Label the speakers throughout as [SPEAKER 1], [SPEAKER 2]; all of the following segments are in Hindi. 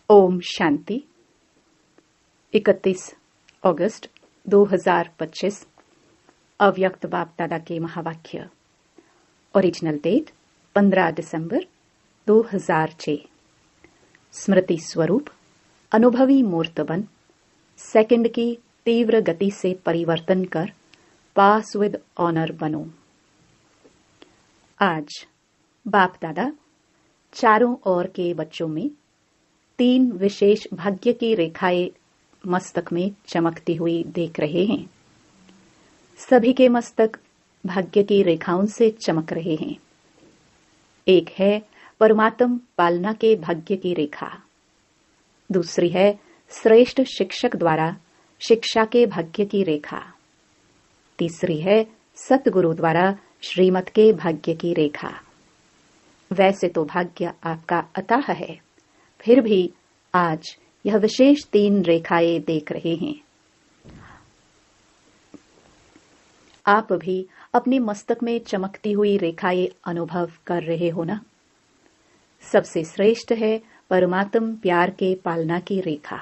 [SPEAKER 1] ओम शांति। 31 अगस्त 2025 अव्यक्त बाप दादा के महावाक्य। ओरिजिनल डेट 15 दिसंबर 2006। स्मृति स्वरूप अनुभवी मूर्त बन, सेकंड की तीव्र गति से परिवर्तन कर पास विद ऑनर बनो। आज बाप दादा चारों ओर के बच्चों में 3 विशेष भाग्य की रेखाएं मस्तक में चमकती हुई देख रहे हैं। सभी के मस्तक भाग्य की रेखाओं से चमक रहे हैं। एक है परमात्म पालना के भाग्य की रेखा, दूसरी है श्रेष्ठ शिक्षक द्वारा शिक्षा के भाग्य की रेखा, तीसरी है सतगुरु द्वारा श्रीमत के भाग्य की रेखा। वैसे तो भाग्य आपका अताह है, फिर भी आज यह विशेष 3 रेखाएं देख रहे हैं। आप भी अपने मस्तक में चमकती हुई रेखाएं अनुभव कर रहे हो ना। सबसे श्रेष्ठ है परमात्म प्यार के पालना की रेखा।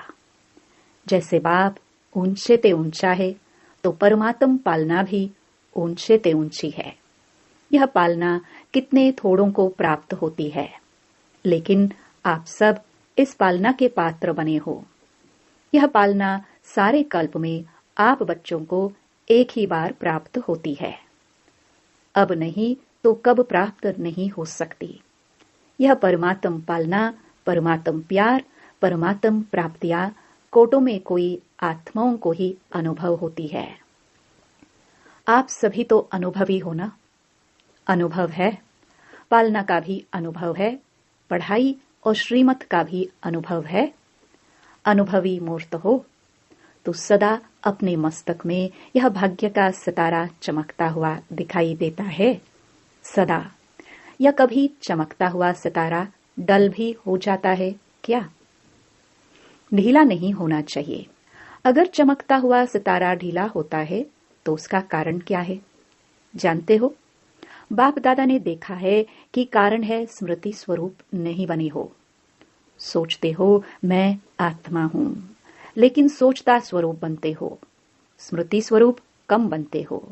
[SPEAKER 1] जैसे बाप ऊंचे ते ऊंचा है, तो परमात्म पालना भी ऊंचे ते ऊंची है। यह पालना कितने थोड़ों को प्राप्त होती है, लेकिन आप सब इस पालना के पात्र बने हो। यह पालना सारे कल्प में आप बच्चों को एक ही बार प्राप्त होती है। अब नहीं तो कब प्राप्त नहीं हो सकती। यह परमात्म पालना, परमात्म प्यार, परमात्म प्राप्तियां कोटों में कोई आत्माओं को ही अनुभव होती है। आप सभी तो अनुभवी हो ना। अनुभव है, पालना का भी अनुभव है, पढ़ाई और श्रीमत का भी अनुभव है। अनुभवी मूर्त हो तो सदा अपने मस्तक में यह भाग्य का सितारा चमकता हुआ दिखाई देता है। सदा। या कभी चमकता हुआ सितारा डल भी हो जाता है क्या? ढीला नहीं होना चाहिए। अगर चमकता हुआ सितारा ढीला होता है तो उसका कारण क्या है जानते हो? बाप दादा ने देखा है कि कारण है स्मृति स्वरूप नहीं बने हो। सोचते हो मैं आत्मा हूं, लेकिन सोचता स्वरूप बनते हो, स्मृति स्वरूप कम बनते हो।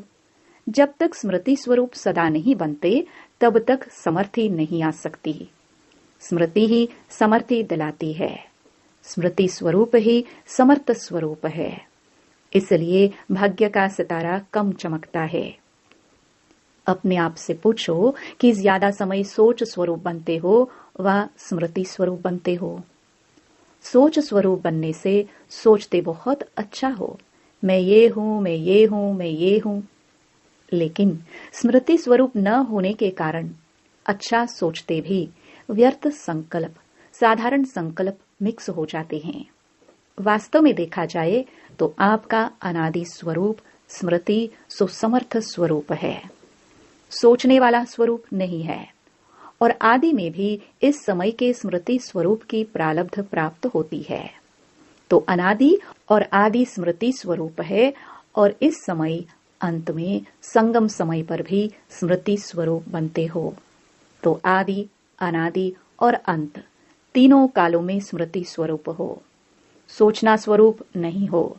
[SPEAKER 1] जब तक स्मृति स्वरूप सदा नहीं बनते तब तक समर्थी नहीं आ सकती। स्मृति ही समर्थी दिलाती है। स्मृति स्वरूप ही समर्थ स्वरूप है। इसलिए भाग्य का सितारा कम चमकता है। अपने आप से पूछो कि ज्यादा समय सोच स्वरूप बनते हो व स्मृति स्वरूप बनते हो। सोच स्वरूप बनने से सोचते बहुत अच्छा हो, मैं ये हूं, मैं ये हूं, मैं ये हूं। लेकिन स्मृति स्वरूप न होने के कारण अच्छा सोचते भी व्यर्थ संकल्प, साधारण संकल्प मिक्स हो जाते हैं। वास्तव में देखा जाए तो आपका अनादि स्वरूप स्मृति सुसमर्थ स्वरूप है, सोचने वाला स्वरूप नहीं है। और आदि में भी इस समय के स्मृति स्वरूप की प्रारब्ध प्राप्त होती है। तो अनादि और आदि स्मृति स्वरूप है, और इस समय अंत में संगम समय पर भी स्मृति स्वरूप बनते हो। तो आदि, अनादि और अंत तीनों कालों में स्मृति स्वरूप हो, सोचना स्वरूप नहीं हो।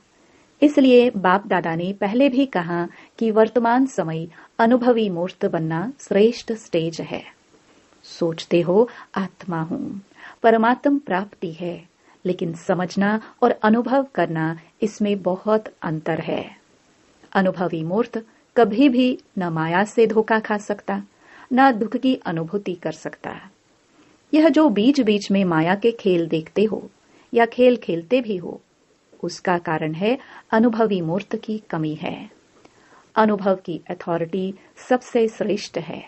[SPEAKER 1] इसलिए बाप दादा ने पहले भी कहा कि वर्तमान समय अनुभवी मूर्त बनना श्रेष्ठ स्टेज है। सोचते हो आत्मा हूं, परमात्म प्राप्ति है, लेकिन समझना और अनुभव करना इसमें बहुत अंतर है। अनुभवी मूर्त कभी भी न माया से धोखा खा सकता, न दुख की अनुभूति कर सकता। यह जो बीच बीच में माया के खेल देखते हो या खेल खेलते भी हो, उसका कारण है अनुभवी मूर्त की कमी है। अनुभव की अथॉरिटी सबसे श्रेष्ठ है।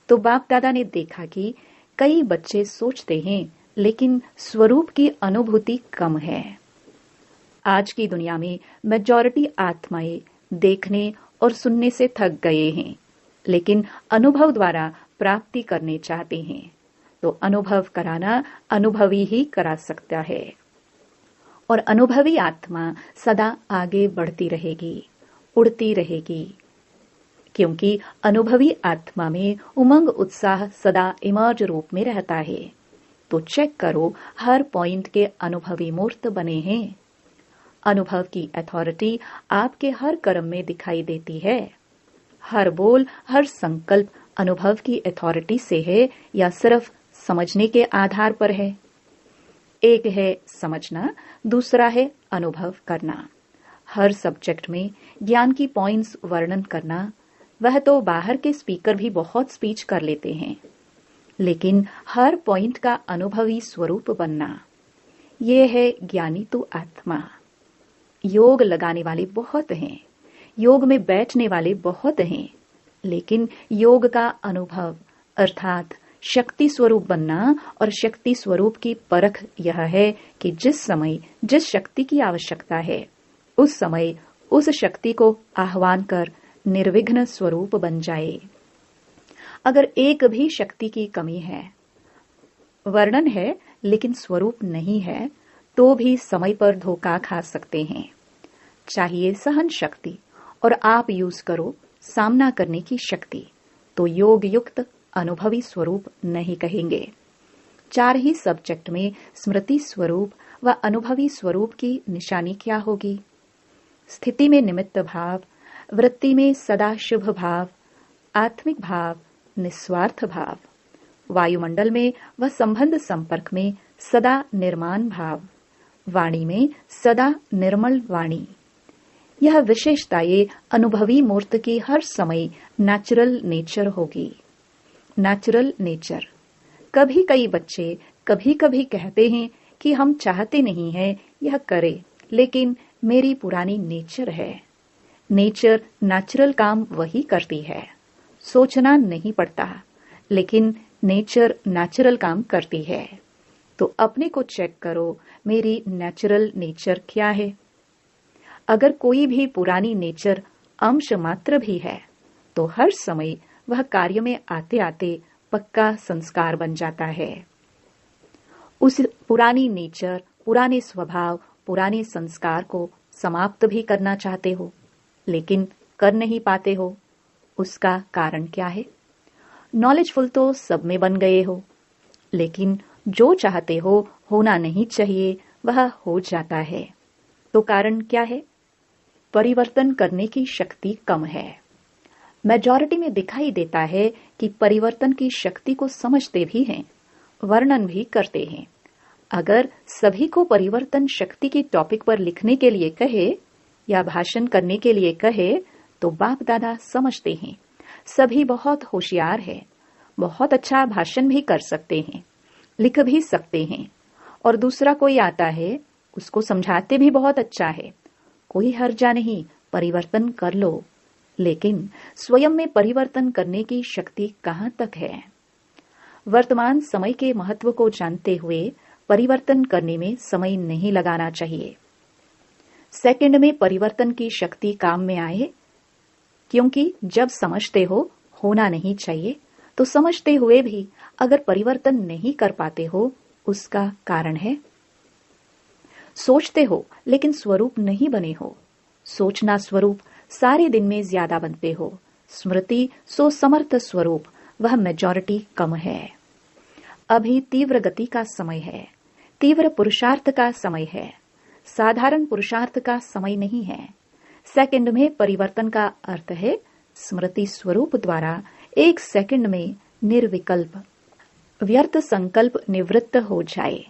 [SPEAKER 1] तो बाप दादा ने देखा कि कई बच्चे सोचते हैं, लेकिन स्वरूप की अनुभूति कम है। आज की दुनिया में मेजॉरिटी आत्माएं देखने और सुनने से थक गए हैं, लेकिन अनुभव द्वारा प्राप्ति करने चाहते हैं। तो अनुभव कराना अनुभवी ही करा सकता है। और अनुभवी आत्मा सदा आगे बढ़ती रहेगी, उड़ती रहेगी, क्योंकि अनुभवी आत्मा में उमंग उत्साह सदा इमर्ज रूप में रहता है। तो चेक करो हर पॉइंट के अनुभवी मूर्त बने हैं। अनुभव की अथॉरिटी आपके हर कर्म में दिखाई देती है। हर बोल, हर संकल्प अनुभव की अथॉरिटी से है या सिर्फ समझने के आधार पर है? एक है समझना, दूसरा है अनुभव करना। हर सब्जेक्ट में ज्ञान की पॉइंट्स वर्णन करना, वह तो बाहर के स्पीकर भी बहुत स्पीच कर लेते हैं, लेकिन हर पॉइंट का अनुभवी स्वरूप बनना, ये है ज्ञानी तो आत्मा। योग लगाने वाले बहुत हैं, योग में बैठने वाले बहुत हैं, लेकिन योग का अनुभव अर्थात शक्ति स्वरूप बनना और शक्ति स्वरूप की परख यह है कि जिस समय जिस शक्ति की आवश्यकता है उस समय उस शक्ति को आह्वान कर निर्विघ्न स्वरूप बन जाए। अगर एक भी शक्ति की कमी है, वर्णन है लेकिन स्वरूप नहीं है, तो भी समय पर धोखा खा सकते हैं। चाहिए सहन शक्ति और आप यूज करो सामना करने की शक्ति, तो योग युक्त अनुभवी स्वरूप नहीं कहेंगे। 4 ही सब्जेक्ट में स्मृति स्वरूप व अनुभवी स्वरूप की निशानी क्या होगी? स्थिति में निमित्त भाव, वृत्ति में सदा शुभ भाव, आत्मिक भाव, निस्वार्थ भाव, वायुमंडल में व संबंध संपर्क में सदा निर्माण भाव, वाणी में सदा निर्मल वाणी। यह विशेषताएं अनुभवी मूर्त की हर समय नेचुरल नेचर होगी। Natural nature. कभी कई बच्चे कभी कभी कहते हैं कि हम चाहते नहीं हैं यह करे, लेकिन मेरी पुरानी नेचर है। नेचर नेचुरल काम वही करती है, सोचना नहीं पड़ता, लेकिन नेचर नेचुरल काम करती है। तो अपने को चेक करो, मेरी नेचुरल नेचर क्या है? अगर कोई भी पुरानी नेचर अंश मात्र भी है, तो हर समय वह कार्य में आते आते पक्का संस्कार बन जाता है। उस पुरानी नेचर, पुराने स्वभाव, पुराने संस्कार को समाप्त भी करना चाहते हो, लेकिन कर नहीं पाते हो। उसका कारण क्या है? नॉलेजफुल तो सब में बन गए हो, लेकिन जो चाहते हो होना नहीं चाहिए वह हो जाता है। तो कारण क्या है? परिवर्तन करने की शक्ति कम है। मेजॉरिटी में दिखाई देता है कि परिवर्तन की शक्ति को समझते भी हैं, वर्णन भी करते हैं। अगर सभी को परिवर्तन शक्ति की टॉपिक पर लिखने के लिए कहे या भाषण करने के लिए कहे, तो बाप दादा समझते हैं सभी बहुत होशियार है, बहुत अच्छा भाषण भी कर सकते हैं, लिख भी सकते हैं, और दूसरा कोई आता है उसको समझाते भी बहुत अच्छा है, कोई हर्जा नहीं, परिवर्तन कर लो। लेकिन स्वयं में परिवर्तन करने की शक्ति कहां तक है? वर्तमान समय के महत्व को जानते हुए परिवर्तन करने में समय नहीं लगाना चाहिए। सेकंड में परिवर्तन की शक्ति काम में आए, क्योंकि जब समझते हो होना नहीं चाहिए, तो समझते हुए भी अगर परिवर्तन नहीं कर पाते हो, उसका कारण है सोचते हो लेकिन स्वरूप नहीं बने हो। सोचना स्वरूप सारे दिन में ज्यादा बनते हो, स्मृति सो समर्थ स्वरूप वह मेजॉरिटी कम है। अभी तीव्र गति का समय है, तीव्र पुरुषार्थ का समय है, साधारण पुरुषार्थ का समय नहीं है। सेकंड में परिवर्तन का अर्थ है स्मृति स्वरूप द्वारा 1 सेकंड में निर्विकल्प व्यर्थ संकल्प निवृत्त हो जाए।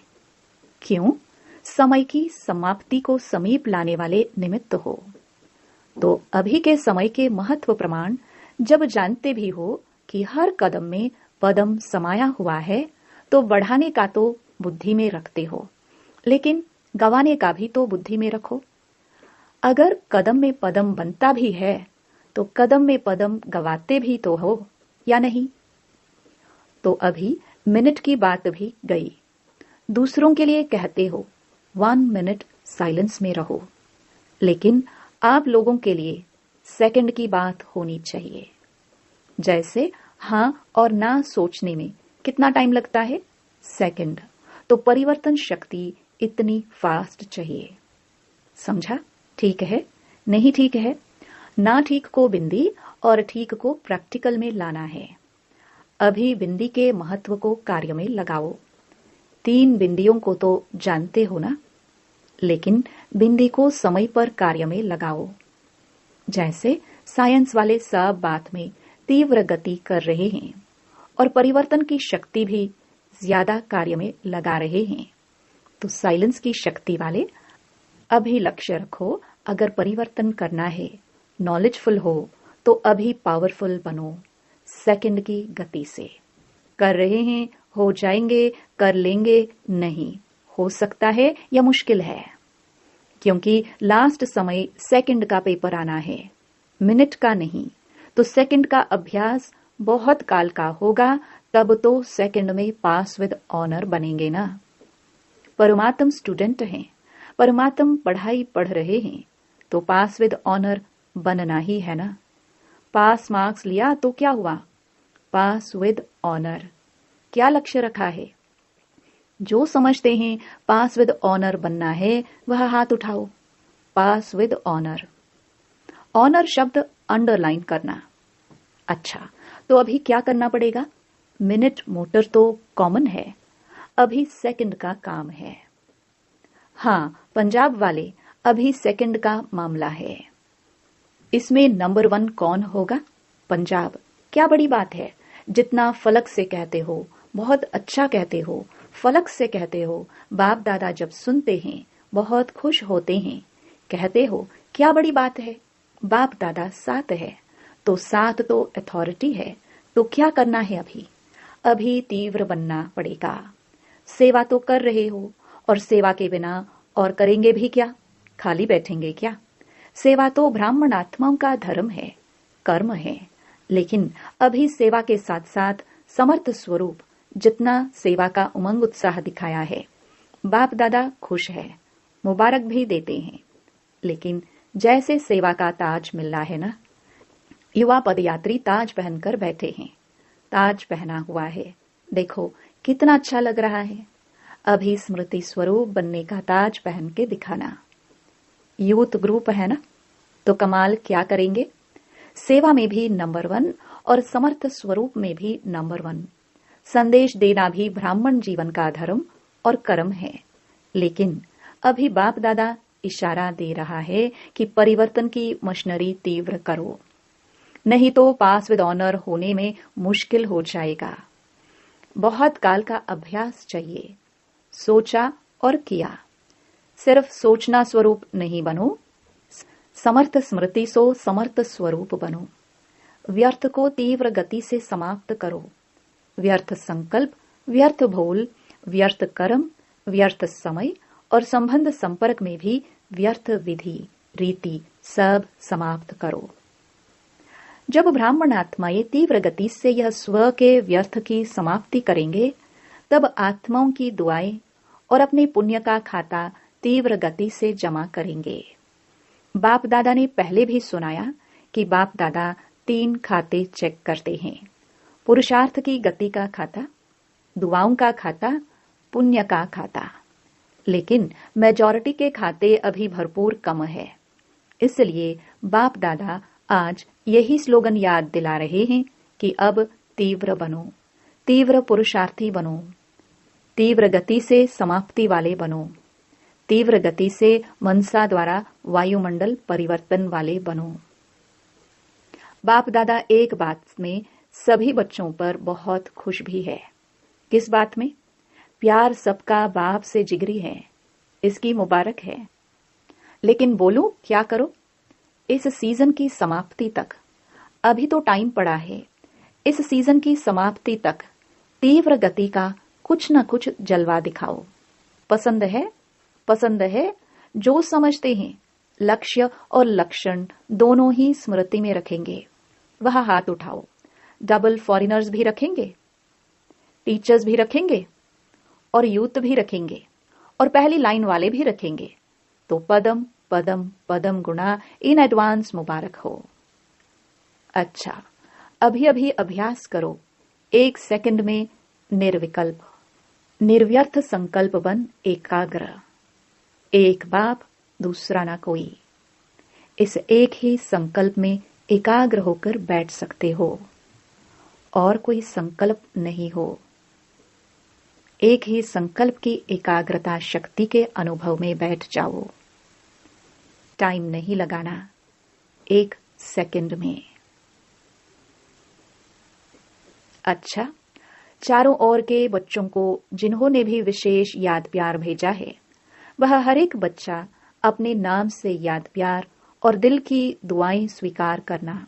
[SPEAKER 1] क्यों? समय की समाप्ति को समीप लाने वाले निमित्त हो। तो अभी के समय के महत्व प्रमाण जब जानते भी हो कि हर कदम में पदम समाया हुआ है, तो बढ़ाने का तो बुद्धि में रखते हो, लेकिन गंवाने का भी तो बुद्धि में रखो। अगर कदम में पदम बनता भी है, तो कदम में पदम गवाते भी तो हो या नहीं? तो अभी मिनट की बात भी गई। दूसरों के लिए कहते हो 1 मिनट साइलेंस में रहो, लेकिन आप लोगों के लिए सेकंड की बात होनी चाहिए। जैसे हाँ और ना सोचने में कितना टाइम लगता है? सेकंड। तो परिवर्तन शक्ति इतनी फास्ट चाहिए। समझा? ठीक है? नहीं ठीक है? ना ठीक को बिंदी और ठीक को प्रैक्टिकल में लाना है। अभी बिंदी के महत्व को कार्य में लगाओ। 3 बिंदियों को तो जानते हो ना, लेकिन बिंदी को समय पर कार्य में लगाओ। जैसे साइंस वाले सब बात में तीव्र गति कर रहे हैं और परिवर्तन की शक्ति भी ज्यादा कार्य में लगा रहे हैं, तो साइलेंस की शक्ति वाले अभी लक्ष्य रखो। अगर परिवर्तन करना है, नॉलेजफुल हो, तो अभी पावरफुल बनो। सेकंड की गति से कर रहे हैं, हो जाएंगे, कर लेंगे, नहीं हो सकता है या मुश्किल है, क्योंकि लास्ट समय सेकंड का पेपर आना है, मिनट का नहीं। तो सेकंड का अभ्यास बहुत काल का होगा, तब तो सेकंड में पास विद ऑनर बनेंगे ना। परमात्म स्टूडेंट हैं, परमात्म पढ़ाई पढ़ रहे हैं, तो पास विद ऑनर बनना ही है ना। पास मार्क्स लिया तो क्या हुआ, पास विद ऑनर। क्या लक्ष्य रखा है? जो समझते हैं पास विद ऑनर बनना है, वह हाथ उठाओ। पास विद ऑनर। ऑनर शब्द अंडरलाइन करना। अच्छा, तो अभी क्या करना पड़ेगा? मिनट मोटर तो कॉमन है, अभी सेकंड का काम है। हाँ, पंजाब वाले, अभी सेकंड का मामला है। इसमें नंबर 1 कौन होगा? पंजाब। क्या बड़ी बात है, जितना फलक से कहते हो, बहुत अच्छा कहते हो, फलक से कहते हो। बाप दादा जब सुनते हैं बहुत खुश होते हैं, कहते हो क्या बड़ी बात है, बाप दादा साथ है, तो साथ तो अथॉरिटी है। तो क्या करना है अभी? अभी तीव्र बनना पड़ेगा। सेवा तो कर रहे हो, और सेवा के बिना और करेंगे भी क्या? खाली बैठेंगे क्या? सेवा तो ब्राह्मण आत्माओं का धर्म है, कर्म है। लेकिन अभी सेवा के साथ साथ समर्थ स्वरूप जितना सेवा का उमंग उत्साह दिखाया है, बाप दादा खुश है, मुबारक भी देते हैं। लेकिन जैसे सेवा का ताज मिल रहा है ना, युवा पदयात्री ताज पहनकर बैठे हैं, ताज पहना हुआ है, देखो कितना अच्छा लग रहा है। अभी स्मृति स्वरूप बनने का ताज पहन के दिखाना। यूथ ग्रुप है ना, तो कमाल क्या करेंगे? सेवा में भी नंबर 1 और समर्थ स्वरूप में भी नंबर 1। संदेश देना भी ब्राह्मण जीवन का धर्म और कर्म है। लेकिन अभी बाप दादा इशारा दे रहा है कि परिवर्तन की मशीनरी तीव्र करो, नहीं तो पास विद ऑनर होने में मुश्किल हो जाएगा। बहुत काल का अभ्यास चाहिए। सोचा और किया। सिर्फ सोचना स्वरूप नहीं बनो, समर्थ स्मृति सो समर्थ स्वरूप बनो। व्यर्थ को तीव्र गति से समाप्त करो। व्यर्थ संकल्प, व्यर्थ भूल, व्यर्थ कर्म, व्यर्थ समय और संबंध संपर्क में भी व्यर्थ विधि रीति सब समाप्त करो। जब ब्राह्मण आत्माएं तीव्र गति से यह स्व के व्यर्थ की समाप्ति करेंगे, तब आत्माओं की दुआएं और अपने पुण्य का खाता तीव्र गति से जमा करेंगे। बाप दादा ने पहले भी सुनाया कि बाप दादा 3 खाते चेक करते हैं, पुरुषार्थ की गति का खाता, दुआओं का खाता, पुण्य का खाता। लेकिन मेजॉरिटी के खाते अभी भरपूर कम है। इसलिए बाप दादा आज यही स्लोगन याद दिला रहे हैं कि अब तीव्र बनो, तीव्र पुरुषार्थी बनो, तीव्र गति से समाप्ति वाले बनो, तीव्र गति से मनसा द्वारा वायुमंडल परिवर्तन वाले बनो। बाप दादा एक बात में सभी बच्चों पर बहुत खुश भी है। किस बात में? प्यार सबका बाप से जिगरी है, इसकी मुबारक है। लेकिन बोलूं क्या करो? इस सीजन की समाप्ति तक, अभी तो टाइम पड़ा है, इस सीजन की समाप्ति तक तीव्र गति का कुछ न कुछ जलवा दिखाओ। पसंद है? पसंद है। जो समझते हैं लक्ष्य और लक्षण दोनों ही स्मृति में रखेंगे, वह हाथ उठाओ। डबल फॉरेनर्स भी रखेंगे, टीचर्स भी रखेंगे, और यूथ भी रखेंगे, और पहली लाइन वाले भी रखेंगे। तो पदम पदम पदम गुणा इन एडवांस मुबारक हो। अच्छा, अभी अभी अभ्यास करो। 1 सेकंड में निर्विकल्प, निर्व्यर्थ संकल्प बन एकाग्र। एक बाप, दूसरा ना कोई। इस एक ही संकल्प में एकाग्र होकर बैठ सकते हो, और कोई संकल्प नहीं हो। एक ही संकल्प की एकाग्रता शक्ति के अनुभव में बैठ जाओ। टाइम नहीं लगाना, 1 सेकंड में। अच्छा, चारों ओर के बच्चों को जिन्होंने भी विशेष याद प्यार भेजा है, वह हर एक बच्चा अपने नाम से याद प्यार और दिल की दुआएं स्वीकार करना।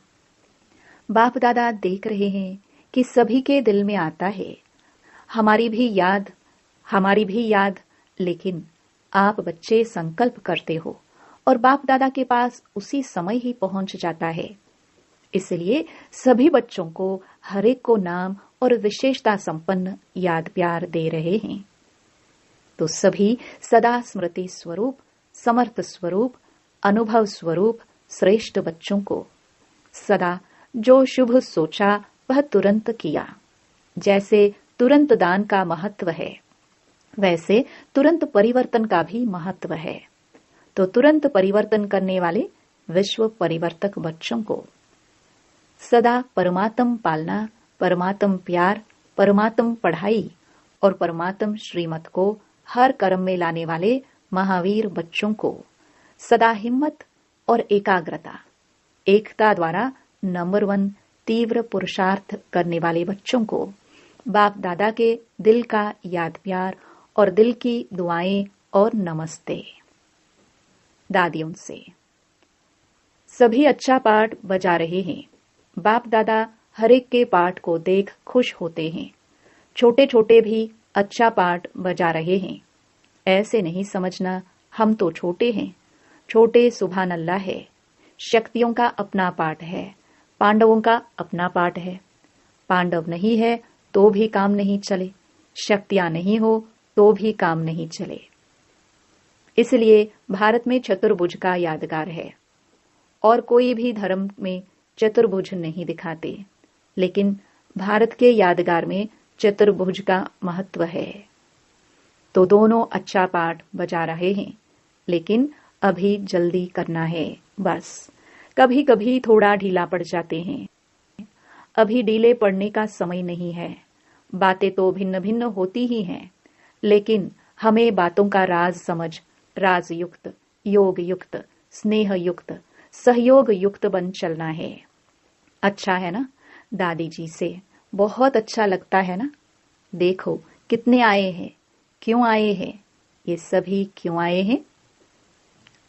[SPEAKER 1] बाप दादा देख रहे हैं कि सभी के दिल में आता है, हमारी भी याद, लेकिन आप बच्चे संकल्प करते हो और बाप दादा के पास उसी समय ही पहुंच जाता है। इसलिए सभी बच्चों को हर एक को नाम और विशेषता संपन्न याद प्यार दे रहे हैं। तो सभी सदा स्मृति स्वरूप, समर्थ स्वरूप, अनुभव स्वरूप श्रेष्ठ बच्चों को सदा जो शुभ सोचा वह तुरंत किया। जैसे तुरंत दान का महत्व है, वैसे तुरंत परिवर्तन का भी महत्व है। तो तुरंत परिवर्तन करने वाले विश्व परिवर्तक बच्चों को सदा परमात्म पालना, परमात्म प्यार, परमात्म पढ़ाई और परमात्म श्रीमत को हर कर्म में लाने वाले महावीर बच्चों को सदा हिम्मत और एकाग्रता, एकता द्वारा नंबर 1 तीव्र पुरुषार्थ करने वाले बच्चों को बाप दादा के दिल का याद प्यार और दिल की दुआएं और नमस्ते। दादियों से सभी अच्छा पाठ बजा रहे हैं। बाप दादा हर एक के पाठ को देख खुश होते हैं। छोटे छोटे भी अच्छा पाठ बजा रहे हैं। ऐसे नहीं समझना हम तो छोटे हैं। छोटे सुभान अल्लाह है। शक्तियों का अपना पाठ है, पांडवों का अपना पाठ है। पांडव नहीं है तो भी काम नहीं चले, शक्तियां नहीं हो तो भी काम नहीं चले। इसलिए भारत में चतुर्भुज का यादगार है। और कोई भी धर्म में चतुर्भुज नहीं दिखाते, लेकिन भारत के यादगार में चतुर्भुज का महत्व है। तो दोनों अच्छा पाठ बजा रहे हैं, लेकिन अभी जल्दी करना है। बस कभी कभी थोड़ा ढीला पड़ जाते हैं। अभी ढीले पड़ने का समय नहीं है। बातें तो भिन्न भिन्न होती ही हैं, लेकिन हमें बातों का राज समझ राज युक्त, योग युक्त, स्नेह युक्त, सहयोग युक्त बन चलना है। अच्छा है ना? दादी जी से बहुत अच्छा लगता है ना? देखो कितने आए हैं, क्यों आए हैं? ये सभी क्यों आए हैं?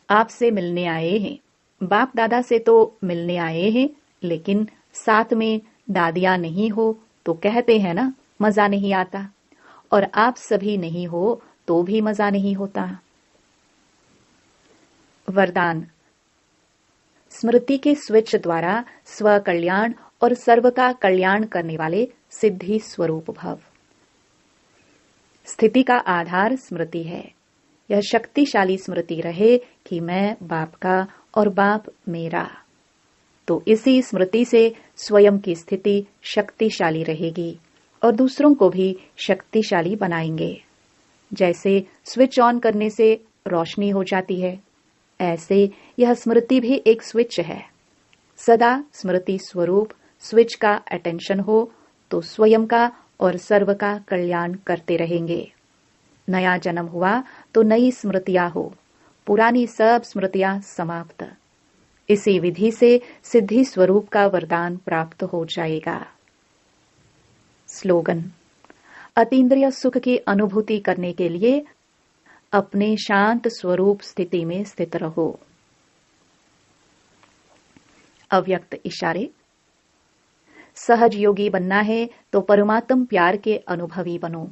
[SPEAKER 1] आपसे मिलने आए हैं। बाप दादा से तो मिलने आए हैं, लेकिन साथ में दादियां नहीं हो तो कहते हैं ना मजा नहीं आता, और आप सभी नहीं हो तो भी मजा नहीं होता। वरदान। स्मृति के स्विच द्वारा स्व कल्याण और सर्व का कल्याण करने वाले सिद्धि स्वरूप भव। स्थिति का आधार स्मृति है। यह शक्तिशाली स्मृति रहे कि मैं बाप का और बाप मेरा। तो इसी स्मृति से स्वयं की स्थिति शक्तिशाली रहेगी और दूसरों को भी शक्तिशाली बनाएंगे। जैसे स्विच ऑन करने से रोशनी हो जाती है, ऐसे यह स्मृति भी एक स्विच है। सदा स्मृति स्वरूप स्विच का अटेंशन हो तो स्वयं का और सर्व का कल्याण करते रहेंगे। नया जन्म हुआ तो नई स्मृतियां हो, पुरानी सब स्मृतियां समाप्त। इसी विधि से सिद्धि स्वरूप का वरदान प्राप्त हो जाएगा। स्लोगन। अतीन्द्रिय सुख की अनुभूति करने के लिए अपने शांत स्वरूप स्थिति में स्थित रहो। अव्यक्त इशारे। सहज योगी बनना है तो परमात्म प्यार के अनुभवी बनो।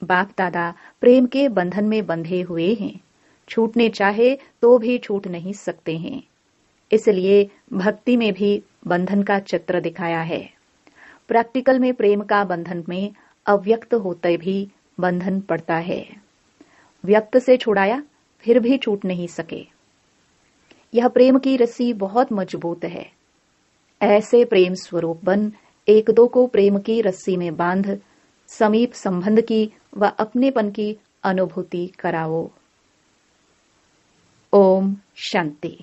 [SPEAKER 1] बाप दादा प्रेम के बंधन में बंधे हुए हैं, छूटने चाहे तो भी छूट नहीं सकते हैं। इसलिए भक्ति में भी बंधन का चित्र दिखाया है। प्रैक्टिकल में प्रेम का बंधन में अव्यक्त होते भी बंधन पड़ता है। व्यक्त से छुड़ाया फिर भी छूट नहीं सके। यह प्रेम की रस्सी बहुत मजबूत है। ऐसे प्रेम स्वरूप बन एक दो को प्रेम की रस्सी में बांध समीप संबंध की व अपनेपन की अनुभूति कराओ। ओम शांति।